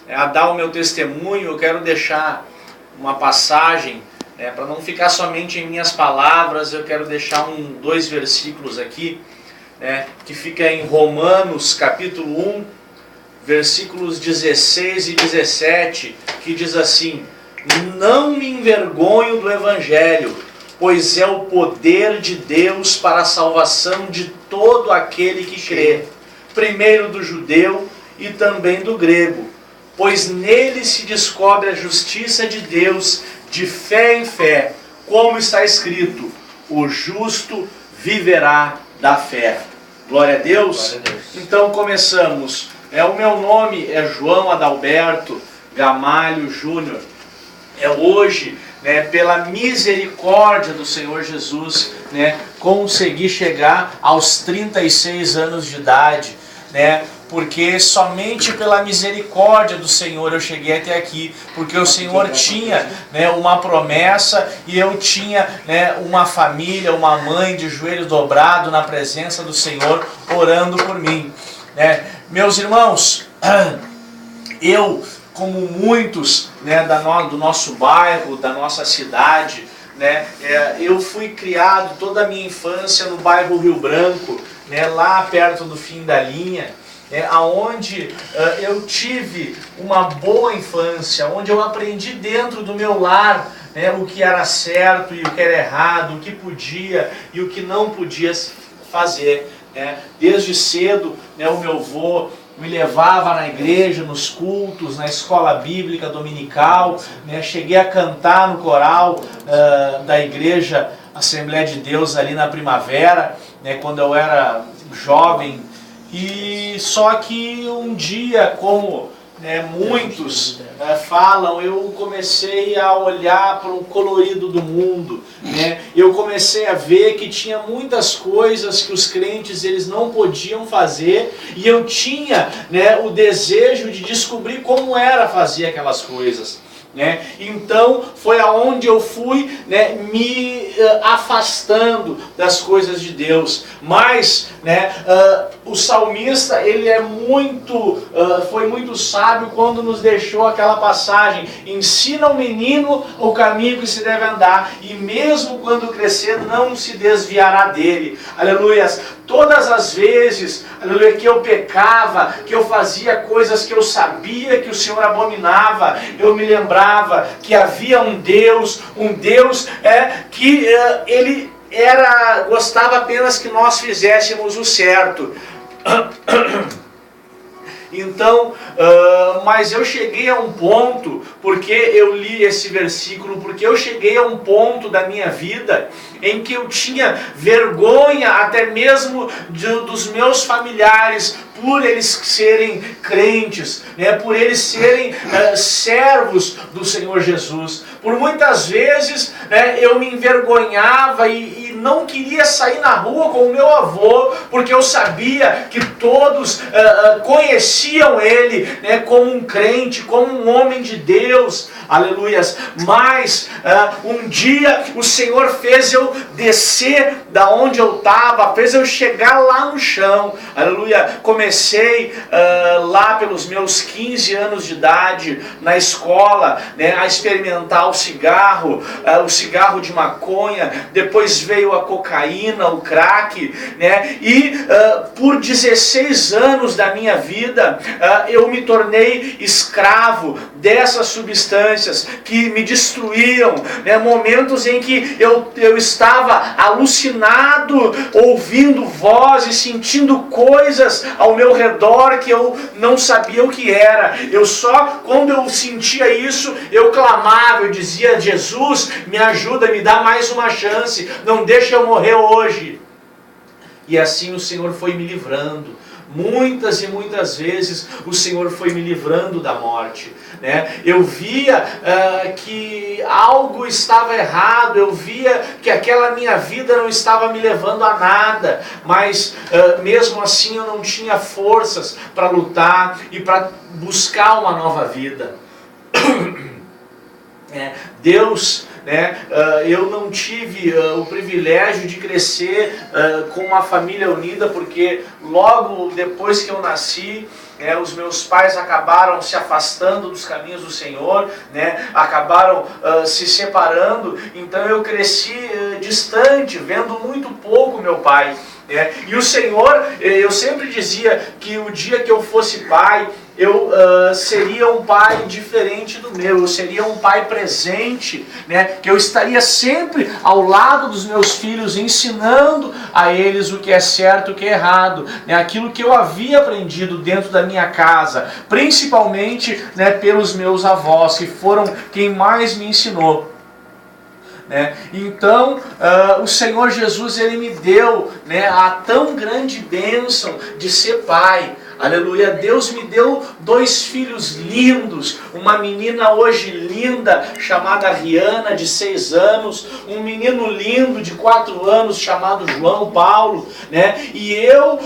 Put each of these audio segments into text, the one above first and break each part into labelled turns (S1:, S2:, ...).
S1: a dar o meu testemunho, eu quero deixar uma passagem, para não ficar somente em minhas palavras. Eu quero deixar dois versículos aqui, que fica em Romanos capítulo 1, versículos 16 e 17, que diz assim: não me envergonho do Evangelho, pois é o poder de Deus para a salvação de todo aquele que crê, primeiro do judeu e também do grego, pois nele se descobre a justiça de Deus de fé em fé, como está escrito: o justo viverá da fé. Glória a Deus.
S2: Glória a Deus.
S1: Então começamos. O meu nome é João Adalberto Gamalho Júnior. Hoje, pela misericórdia do Senhor Jesus, consegui chegar aos 36 anos de idade, porque somente pela misericórdia do Senhor eu cheguei até aqui, porque o Senhor tinha uma promessa e eu tinha uma família, uma mãe de joelho dobrado na presença do Senhor, orando por mim. Meus irmãos, eu, como muitos do nosso bairro, da nossa cidade, eu fui criado toda a minha infância no bairro Rio Branco, lá perto do fim da linha, aonde eu tive uma boa infância, onde eu aprendi dentro do meu lar o que era certo e o que era errado, o que podia e o que não podia fazer. Desde cedo, o meu avô me levava na igreja, nos cultos, na escola bíblica dominical, cheguei a cantar no coral da igreja Assembleia de Deus ali na Primavera, quando eu era jovem. E só que um dia, como muitos falam, eu comecei a olhar para o colorido do mundo, eu comecei a ver que tinha muitas coisas que os crentes eles não podiam fazer, e eu tinha o desejo de descobrir como era fazer aquelas coisas. Então foi aonde eu fui me afastando das coisas de Deus. Mas o salmista ele foi muito sábio quando nos deixou aquela passagem: ensina ao menino o caminho que se deve andar, e mesmo quando crescer não se desviará dele. Aleluias. Todas as vezes, aleluia, que eu pecava, que eu fazia coisas que eu sabia que o Senhor abominava, eu me lembrava que havia um Deus que ele gostava apenas que nós fizéssemos o certo. Então, mas eu cheguei a um ponto, porque eu li esse versículo, porque eu cheguei a um ponto da minha vida em que eu tinha vergonha até mesmo dos meus familiares, por eles serem crentes, por eles serem servos do Senhor Jesus. Por muitas vezes eu me envergonhava e não queria sair na rua com o meu avô, porque eu sabia que todos conheciam ele como um crente, como um homem de Deus. Aleluias. Mas um dia o Senhor fez eu descer da onde eu estava, fez eu chegar lá no chão. Aleluia. Comecei lá pelos meus 15 anos de idade, na escola, a experimentar o cigarro de maconha. Depois veio a cocaína, o crack, e por 16 anos da minha vida eu me tornei escravo dessas substâncias que me destruíam, momentos em que eu estava alucinado, ouvindo vozes, sentindo coisas ao meu redor que eu não sabia o que era. Quando eu sentia isso, eu clamava, eu dizia: Jesus, me ajuda, me dá mais uma chance, não deixa eu morrer hoje. E assim o Senhor foi me livrando. Muitas e muitas vezes o Senhor foi me livrando da morte. Eu via que algo estava errado, eu via que aquela minha vida não estava me levando a nada, mas mesmo assim eu não tinha forças para lutar e para buscar uma nova vida. Deus né? Eu não tive o privilégio de crescer com uma família unida, porque logo depois que eu nasci, os meus pais acabaram se afastando dos caminhos do Senhor, né? Acabaram se separando, então eu cresci distante, vendo muito pouco meu pai. E o Senhor, eu sempre dizia que o dia que eu fosse pai, eu seria um pai diferente do meu, eu seria um pai presente, né? Que eu estaria sempre ao lado dos meus filhos, ensinando a eles o que é certo e o que é errado, né? Aquilo que eu havia aprendido dentro da minha casa, principalmente, né, pelos meus avós, que foram quem mais me ensinou. Então, o Senhor Jesus, Ele me deu, né, a tão grande bênção de ser pai. Aleluia, Deus me deu 2 filhos lindos, uma menina hoje linda, chamada Riana, de 6 anos, um menino lindo de 4 anos, chamado João Paulo, né? E eu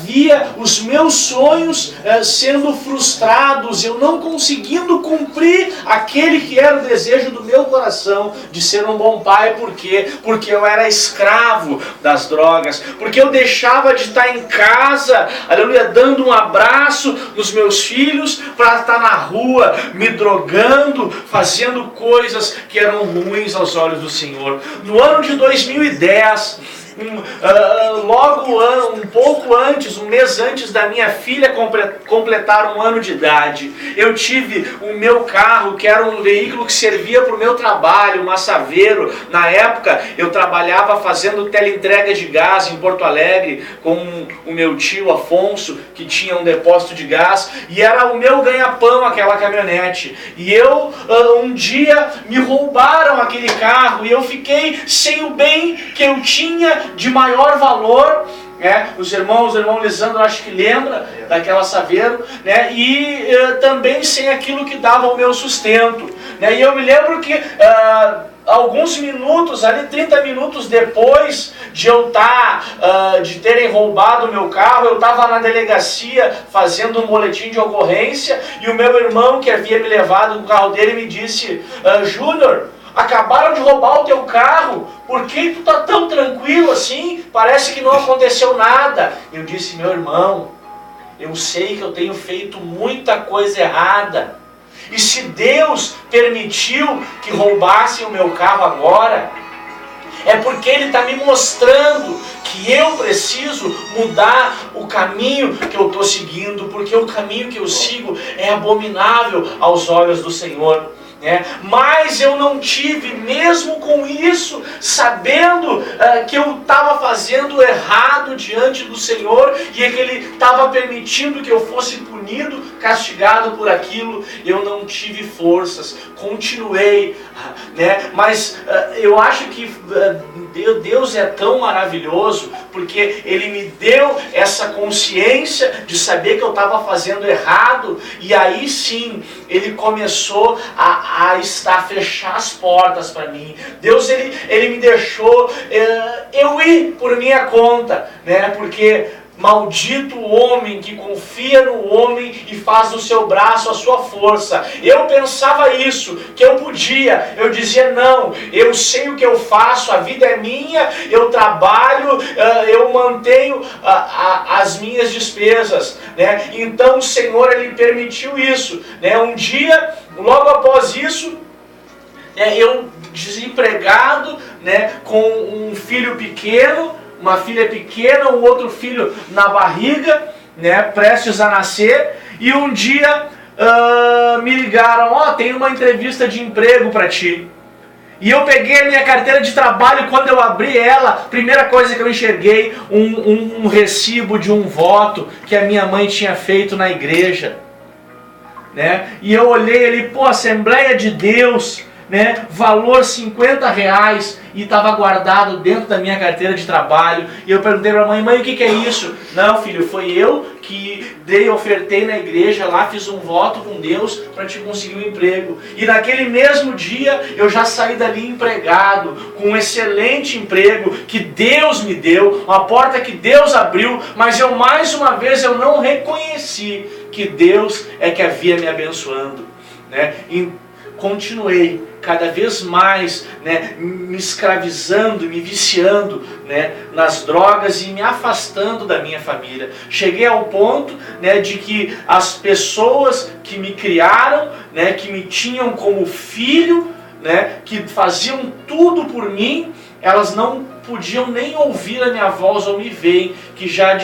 S1: via os meus sonhos sendo frustrados, eu não conseguindo cumprir aquele que era o desejo do meu coração, de ser um bom pai. Por quê? Porque eu era escravo das drogas, porque eu deixava de estar em casa, aleluia, dando um abraço nos meus filhos, para estar na rua me drogando, fazendo coisas que eram ruins aos olhos do Senhor. No ano de 2010, logo um pouco antes, um mês antes da minha filha completar 1 ano de idade, eu tive o meu carro, que era um veículo que servia para o meu trabalho, uma Saveiro. Na época eu trabalhava fazendo teleentrega de gás em Porto Alegre com o meu tio Afonso, que tinha um depósito de gás, e era o meu ganha-pão aquela caminhonete. E um dia me roubaram aquele carro e eu fiquei sem o bem que eu tinha de maior valor. Os irmãos Lisandro, acho que lembra daquela Saveiro, né? E também sem aquilo que dava o meu sustento, né? E eu me lembro que alguns minutos, ali 30 minutos depois de eu de terem roubado o meu carro, eu estava na delegacia fazendo um boletim de ocorrência, e o meu irmão, que havia me levado no carro dele, me disse: Júnior, acabaram de roubar o teu carro, por que tu tá tão tranquilo assim? Parece que não aconteceu nada. Eu disse: meu irmão, eu sei que eu tenho feito muita coisa errada, e se Deus permitiu que roubassem o meu carro agora, é porque Ele está me mostrando que eu preciso mudar o caminho que eu estou seguindo, porque o caminho que eu sigo é abominável aos olhos do Senhor. Mas eu não tive, mesmo com isso, sabendo que eu estava fazendo errado diante do Senhor, e que Ele estava permitindo que eu fosse punido, castigado por aquilo, eu não tive forças, continuei, mas eu acho que Deus é tão maravilhoso, porque Ele me deu essa consciência de saber que eu estava fazendo errado, e aí sim, Ele começou a fechar as portas para mim. Deus, ele me deixou eu ir por minha conta, porque maldito o homem que confia no homem e faz do seu braço a sua força. Eu pensava isso, que eu podia. Eu dizia: não, eu sei o que eu faço, a vida é minha, eu trabalho, eu mantenho as minhas despesas, Então o Senhor, Ele permitiu isso, Um dia, logo após isso, eu desempregado, com um filho pequeno, uma filha pequena, um outro filho na barriga, prestes a nascer, e um dia me ligaram: tem uma entrevista de emprego para ti. E eu peguei a minha carteira de trabalho, e quando eu abri ela, a primeira coisa que eu enxerguei, um recibo de um voto que a minha mãe tinha feito na igreja. E eu olhei ali, Assembleia de Deus, valor R$50, e estava guardado dentro da minha carteira de trabalho. E eu perguntei para a mãe: mãe, o que é isso? Não, filho, foi eu que ofertei na igreja lá, fiz um voto com Deus para te conseguir um emprego. E naquele mesmo dia eu já saí dali empregado, com um excelente emprego que Deus me deu, uma porta que Deus abriu, mas mais uma vez eu não reconheci que Deus é que havia me abençoando, continuei cada vez mais, né, me escravizando, me viciando, né, nas drogas e me afastando da minha família. Cheguei ao ponto, né, de que as pessoas que me criaram, né, que me tinham como filho, né, que faziam tudo por mim, elas não podiam nem ouvir a minha voz ou me verem, que já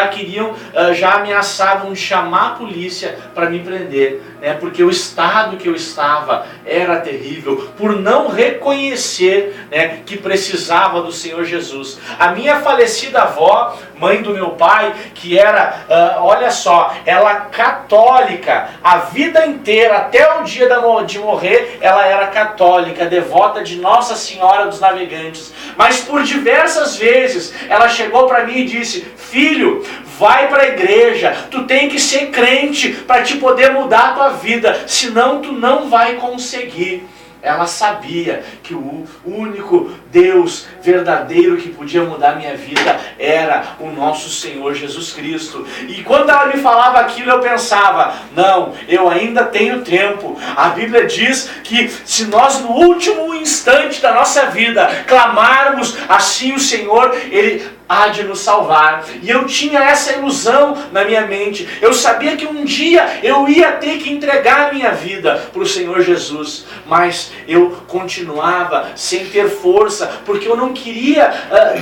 S1: queriam, já ameaçavam de chamar a polícia para me prender, né? Porque o estado que eu estava era terrível, por não reconhecer, né, que precisava do Senhor Jesus. A minha falecida avó, mãe do meu pai, que era, olha só, ela católica, a vida inteira, até o dia de morrer, ela era católica, devota de Nossa Senhora dos Navegantes. Mas por diversas vezes ela chegou para mim e disse: filho, vai para a igreja, tu tem que ser crente para te poder mudar a tua vida, senão tu não vai conseguir. Ela sabia que o único Deus verdadeiro que podia mudar minha vida era o nosso Senhor Jesus Cristo. E quando ela me falava aquilo, eu pensava: não, eu ainda tenho tempo. A Bíblia diz que se nós no último instante da nossa vida clamarmos assim o Senhor, Ele há de nos salvar. E eu tinha essa ilusão na minha mente. Eu sabia que um dia eu ia ter que entregar a minha vida para o Senhor Jesus. Mas eu continuava sem ter força, porque eu não queria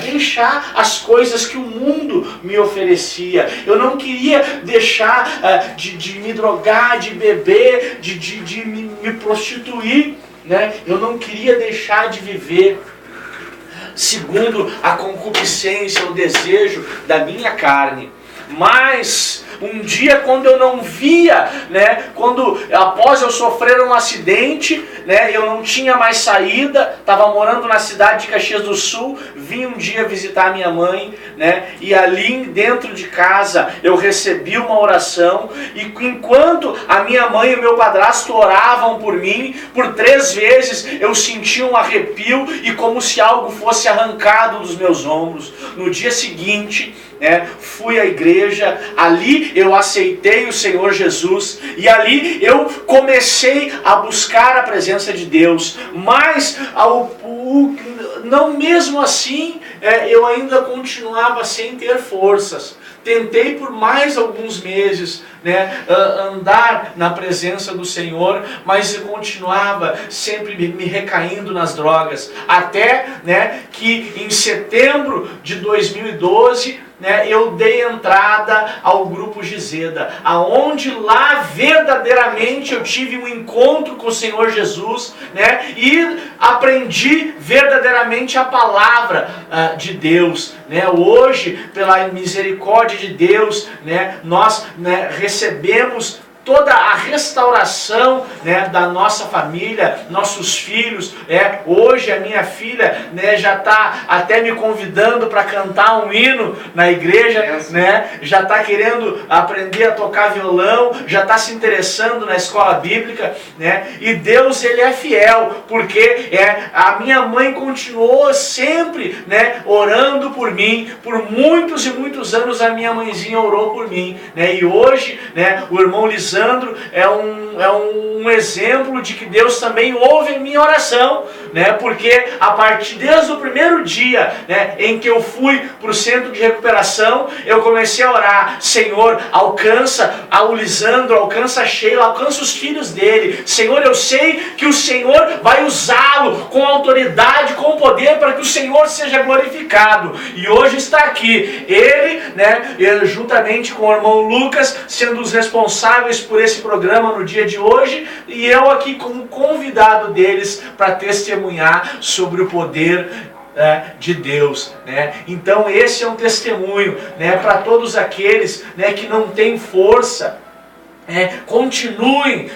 S1: deixar as coisas que o mundo me oferecia. Eu não queria deixar de me drogar, de beber, de me prostituir, né? Eu não queria deixar de viver segundo a concupiscência, o desejo da minha carne. Mas um dia, quando eu não via, né, quando após eu sofrer um acidente, né, eu não tinha mais saída, estava morando na cidade de Caxias do Sul, vim um dia visitar minha mãe, né, e ali dentro de casa eu recebi uma oração, e enquanto a minha mãe e o meu padrasto oravam por mim, por 3 vezes eu senti um arrepio e como se algo fosse arrancado dos meus ombros. No dia seguinte, né, fui à igreja, ali eu aceitei o Senhor Jesus, e ali eu comecei a buscar a presença de Deus, mas não mesmo assim, eu ainda continuava sem ter forças. Tentei por mais alguns meses, né, andar na presença do Senhor, mas eu continuava sempre me recaindo nas drogas, até, né, que em setembro de 2012, né, eu dei entrada ao grupo Gizeda, aonde lá verdadeiramente eu tive um encontro com o Senhor Jesus, né, e aprendi verdadeiramente a palavra de Deus, né. Hoje, pela misericórdia de Deus, né, nós, né, recebemos toda a restauração, né, da nossa família, nossos filhos. Hoje a minha filha, né, já está até me convidando para cantar um hino na igreja, né, já está querendo aprender a tocar violão, já está se interessando na escola bíblica, né, e Deus, Ele é fiel, porque a minha mãe continuou sempre, né, orando por mim. Por muitos e muitos anos a minha mãezinha orou por mim, né, e hoje, né, o irmão Lisandro é um exemplo de que Deus também ouve a minha oração, né? Porque desde o primeiro dia, né, em que eu fui para o centro de recuperação, eu comecei a orar: Senhor, alcança o Lisandro, alcança a Sheila, alcança os filhos dele. Senhor, eu sei que o Senhor vai usá-lo com autoridade, com poder, para que o Senhor seja glorificado. E hoje está aqui ele, né, juntamente com o irmão Lucas, sendo os responsáveis por esse programa no dia de hoje, e eu aqui como convidado deles para testemunhar sobre o poder de Deus, né? Então esse é um testemunho, né, para todos aqueles, né, que não têm força. Continuem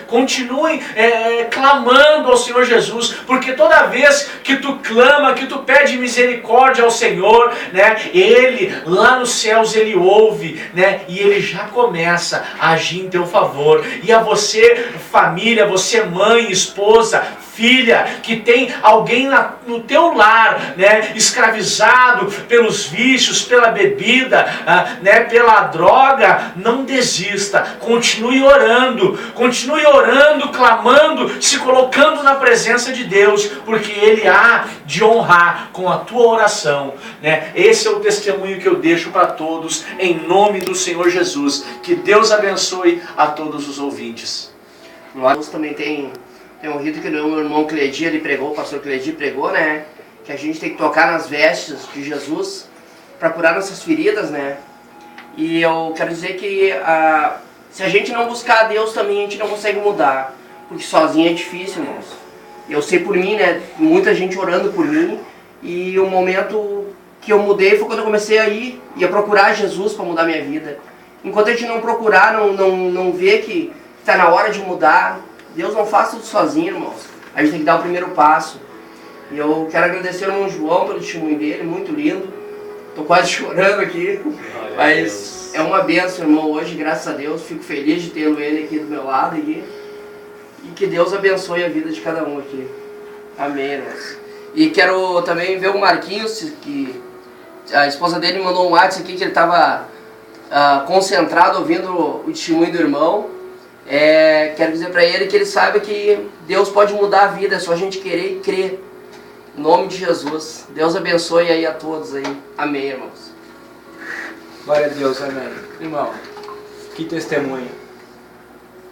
S1: clamando ao Senhor Jesus, porque toda vez que tu clama, que tu pede misericórdia ao Senhor, né, Ele, lá nos céus, Ele ouve, né, e Ele já começa a agir em teu favor. E a você, família, você mãe, esposa, filha, que tem alguém no teu lar, né, escravizado pelos vícios, pela bebida, né, pela droga, não desista, continue orando, clamando, se colocando na presença de Deus, porque Ele há de honrar com a tua oração, né? Esse é o testemunho que eu deixo para todos, em nome do Senhor Jesus. Que Deus abençoe a todos os ouvintes.
S2: Nós também tem um rito que o meu irmão Cledi, ele pregou, o pastor Cledi pregou, né? Que a gente tem que tocar nas vestes de Jesus para curar nossas feridas, né? E eu quero dizer que se a gente não buscar a Deus também, a gente não consegue mudar. Porque sozinho é difícil, irmãos. Eu sei por mim, né? Muita gente orando por mim. E o momento que eu mudei foi quando eu comecei a ir e a procurar Jesus para mudar minha vida. Enquanto a gente não procurar, não ver que está na hora de mudar, Deus não faz tudo sozinho, irmãos. A gente tem que dar o primeiro passo. E eu quero agradecer ao irmão João pelo testemunho dele, muito lindo. Estou quase chorando aqui, mas é uma bênção, irmão, hoje, graças a Deus. Fico feliz de tê-lo ele aqui do meu lado aqui. E que Deus abençoe a vida de cada um aqui. Amém, irmãos. E quero também ver o Marquinhos, que a esposa dele me mandou um WhatsApp aqui que ele estava concentrado ouvindo o testemunho do irmão. Quero dizer para ele que ele saiba que Deus pode mudar a vida, é só a gente querer e crer. Em nome de Jesus. Deus abençoe aí a todos aí. Amém, irmãos.
S3: Glória a Deus, amém. Irmão, que testemunho.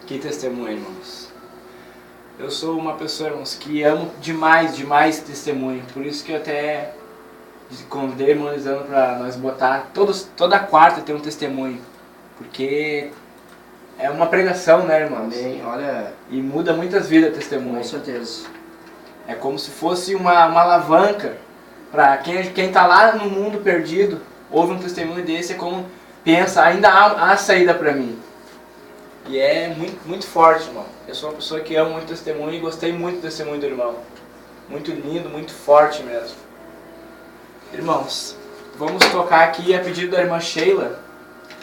S3: Que testemunho, irmãos. Eu sou uma pessoa, irmãos, que amo demais, demais testemunho. Por isso que eu até convidei o irmão Lisandro para nós botar toda quarta ter um testemunho. Porque é uma pregação, né, irmão?
S2: Amém. Olha.
S3: E muda muitas vidas testemunho.
S2: Com certeza.
S3: É como se fosse uma alavanca para quem está lá no mundo perdido, ouve um testemunho desse, é como pensa, ainda há saída para mim. E é muito, muito forte, irmão. Eu sou uma pessoa que ama muito testemunho e gostei muito do testemunho do irmão. Muito lindo, muito forte mesmo. Irmãos, vamos tocar aqui a pedido da irmã Sheila.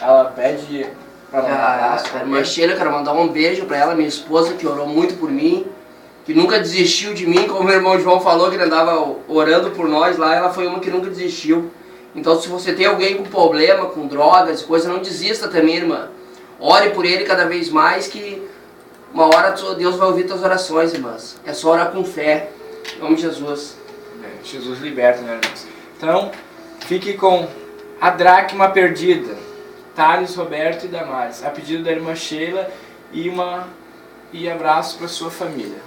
S3: Ela pede para mandar um abraço.
S2: A irmã Sheila, quero mandar um beijo para ela, minha esposa, que orou muito por mim, que nunca desistiu de mim, como o irmão João falou, que ele andava orando por nós lá, ela foi uma que nunca desistiu. Então, se você tem alguém com problema, com drogas, coisa, não desista também, irmã. Ore por ele cada vez mais, que uma hora Deus vai ouvir suas orações, irmãs. É só orar com fé. Em nome de Jesus.
S3: Jesus liberta, né, irmãos? Então, fique com a dracma perdida, Thales, Roberto e Damares, a pedido da irmã Sheila, e abraço para sua família.